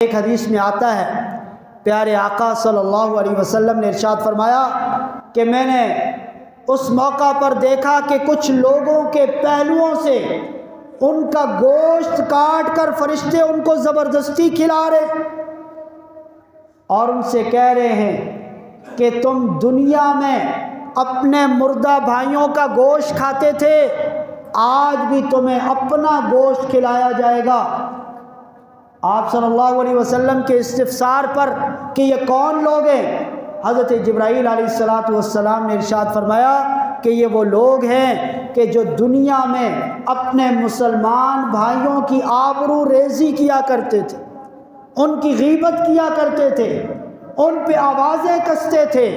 ایک حدیث میں آتا ہے پیارے آقا صلی اللہ علیہ وسلم نے ارشاد فرمایا کہ میں نے اس موقع پر دیکھا کہ کچھ لوگوں کے پہلوؤں سے ان کا گوشت کاٹ کر فرشتے ان کو زبردستی کھلا رہے اور ان سے کہہ رہے ہیں کہ تم دنیا میں اپنے مردہ بھائیوں کا گوشت کھاتے تھے، آج بھی تمہیں اپنا گوشت کھلایا جائے گا۔ آپ صلی اللہ علیہ وسلم کے استفسار پر کہ یہ کون لوگ ہیں، حضرت جبرائیل علیہ السلام نے ارشاد فرمایا کہ یہ وہ لوگ ہیں کہ جو دنیا میں اپنے مسلمان بھائیوں کی آبرو ریزی کیا کرتے تھے، ان کی غیبت کیا کرتے تھے، ان پہ آوازیں کستے تھے،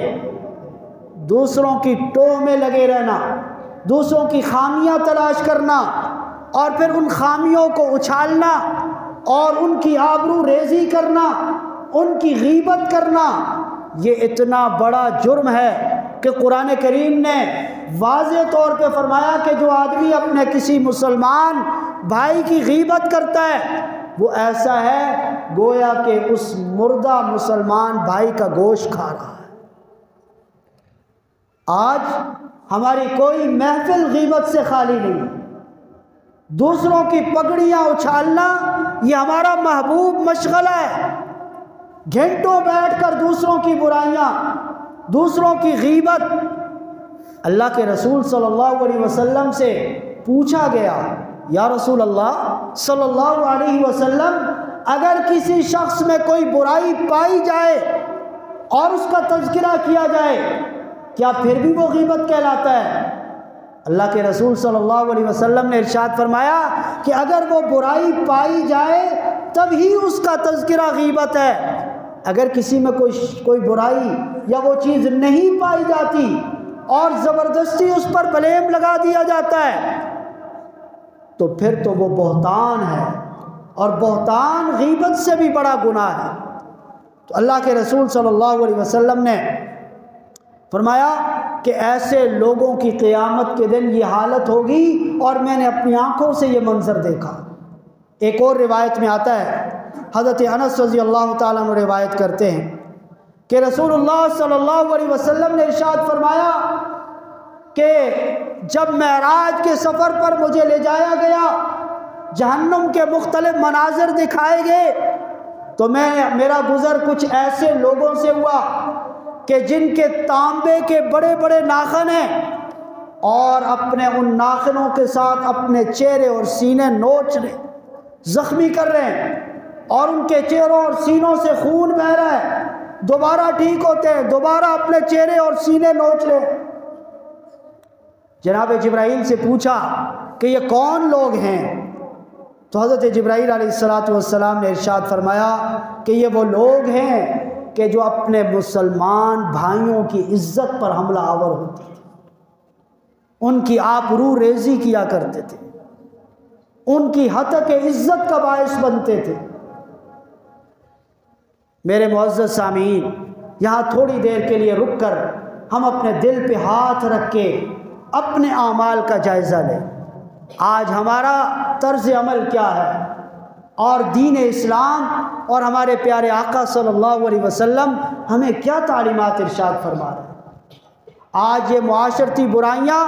دوسروں کی ٹوہ میں لگے رہنا، دوسروں کی خامیاں تلاش کرنا اور پھر ان خامیوں کو اچھالنا اور ان کی آبرو ریزی کرنا، ان کی غیبت کرنا، یہ اتنا بڑا جرم ہے کہ قرآن کریم نے واضح طور پہ فرمایا کہ جو آدمی اپنے کسی مسلمان بھائی کی غیبت کرتا ہے وہ ایسا ہے گویا کہ اس مردہ مسلمان بھائی کا گوشت کھا رہا ہے۔ آج ہماری کوئی محفل غیبت سے خالی نہیں، دوسروں کی پگڑیاں اچھالنا یہ ہمارا محبوب مشغلہ ہے، گھنٹوں بیٹھ کر دوسروں کی برائیاں، دوسروں کی غیبت۔ اللہ کے رسول صلی اللہ علیہ وسلم سے پوچھا گیا، یا رسول اللہ صلی اللہ علیہ وسلم، اگر کسی شخص میں کوئی برائی پائی جائے اور اس کا تذکرہ کیا جائے کیا پھر بھی وہ غیبت کہلاتا ہے؟ اللہ کے رسول صلی اللہ علیہ وسلم نے ارشاد فرمایا کہ اگر وہ برائی پائی جائے تب ہی اس کا تذکرہ غیبت ہے، اگر کسی میں کوئی برائی یا وہ چیز نہیں پائی جاتی اور زبردستی اس پر بلیم لگا دیا جاتا ہے تو پھر تو وہ بہتان ہے، اور بہتان غیبت سے بھی بڑا گناہ ہے۔ تو اللہ کے رسول صلی اللہ علیہ وسلم نے فرمایا کہ ایسے لوگوں کی قیامت کے دن یہ حالت ہوگی، اور میں نے اپنی آنکھوں سے یہ منظر دیکھا۔ ایک اور روایت میں آتا ہے، حضرت انس رضی اللہ تعالیٰ عنہ روایت کرتے ہیں کہ رسول اللہ صلی اللہ علیہ وسلم نے ارشاد فرمایا کہ جب معراج کے سفر پر مجھے لے جایا گیا، جہنم کے مختلف مناظر دکھائے گئے تو میرا گزر کچھ ایسے لوگوں سے ہوا کہ جن کے تانبے کے بڑے بڑے ناخن ہیں اور اپنے ان ناخنوں کے ساتھ اپنے چہرے اور سینے نوچ رہے، زخمی کر رہے ہیں، اور ان کے چہروں اور سینوں سے خون بہہ رہا ہے، دوبارہ ٹھیک ہوتے ہیں، دوبارہ اپنے چہرے اور سینے نوچ رہے ہیں۔ جناب جبرائیل سے پوچھا کہ یہ کون لوگ ہیں؟ تو حضرت جبرائیل علیہ السلام نے ارشاد فرمایا کہ یہ وہ لوگ ہیں کہ جو اپنے مسلمان بھائیوں کی عزت پر حملہ آور ہوتے تھے، ان کی آبرو ریزی کیا کرتے تھے، ان کی ہتک عزت کا باعث بنتے تھے۔ میرے معزز سامعین، یہاں تھوڑی دیر کے لیے رک کر ہم اپنے دل پہ ہاتھ رکھ کے اپنے اعمال کا جائزہ لیں۔ آج ہمارا طرز عمل کیا ہے، اور دین اسلام اور ہمارے پیارے آقا صلی اللہ علیہ وسلم ہمیں کیا تعلیمات ارشاد فرما رہے ہیں؟ آج یہ معاشرتی برائیاں،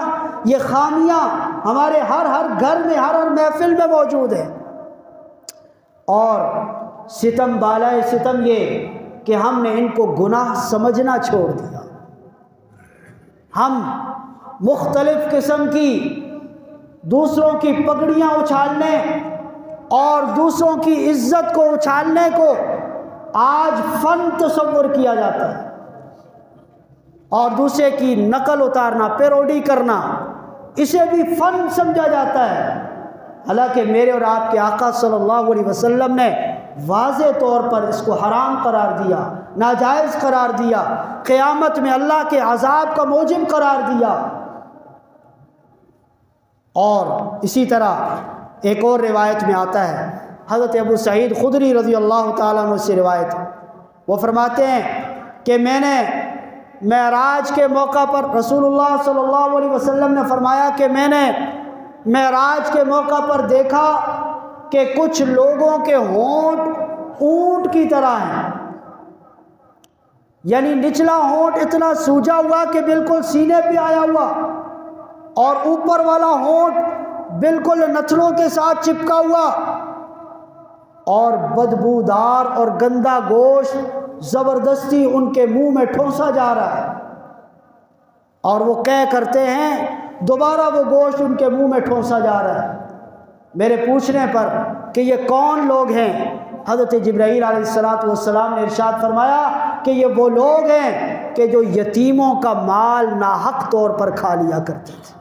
یہ خامیاں ہمارے ہر گھر میں، ہر محفل میں موجود ہیں، اور ستم بالائے ستم یہ کہ ہم نے ان کو گناہ سمجھنا چھوڑ دیا۔ ہم مختلف قسم کی دوسروں کی پگڑیاں اچھالنے اور دوسروں کی عزت کو اچھالنے کو آج فن تصور کیا جاتا ہے، اور دوسرے کی نقل اتارنا، پیروڈی کرنا، اسے بھی فن سمجھا جاتا ہے، حالانکہ میرے اور آپ کے آقا صلی اللہ علیہ وسلم نے واضح طور پر اس کو حرام قرار دیا، ناجائز قرار دیا، قیامت میں اللہ کے عذاب کا موجب قرار دیا۔ اور اسی طرح ایک اور روایت میں آتا ہے، حضرت ابو سعید خدری رضی اللہ تعالیٰ عنہ سے روایت ہے، وہ فرماتے ہیں کہ میں نے معراج کے موقع پر، رسول اللہ صلی اللہ علیہ وسلم نے فرمایا کہ میں نے معراج کے موقع پر دیکھا کہ کچھ لوگوں کے ہونٹ اونٹ کی طرح ہیں، یعنی نچلا ہونٹ اتنا سوجا ہوا کہ بالکل سینے پہ آیا ہوا، اور اوپر والا ہونٹ بالکل نتنوں کے ساتھ چپکا ہوا، اور بدبودار اور گندا گوشت زبردستی ان کے منہ میں ٹھونسا جا رہا ہے، اور وہ قے کرتے ہیں، دوبارہ وہ گوشت ان کے منہ میں ٹھونسا جا رہا ہے۔ میرے پوچھنے پر کہ یہ کون لوگ ہیں، حضرت جبرائیل علیہ السلام نے ارشاد فرمایا کہ یہ وہ لوگ ہیں کہ جو یتیموں کا مال ناحق طور پر کھا لیا کرتے تھے۔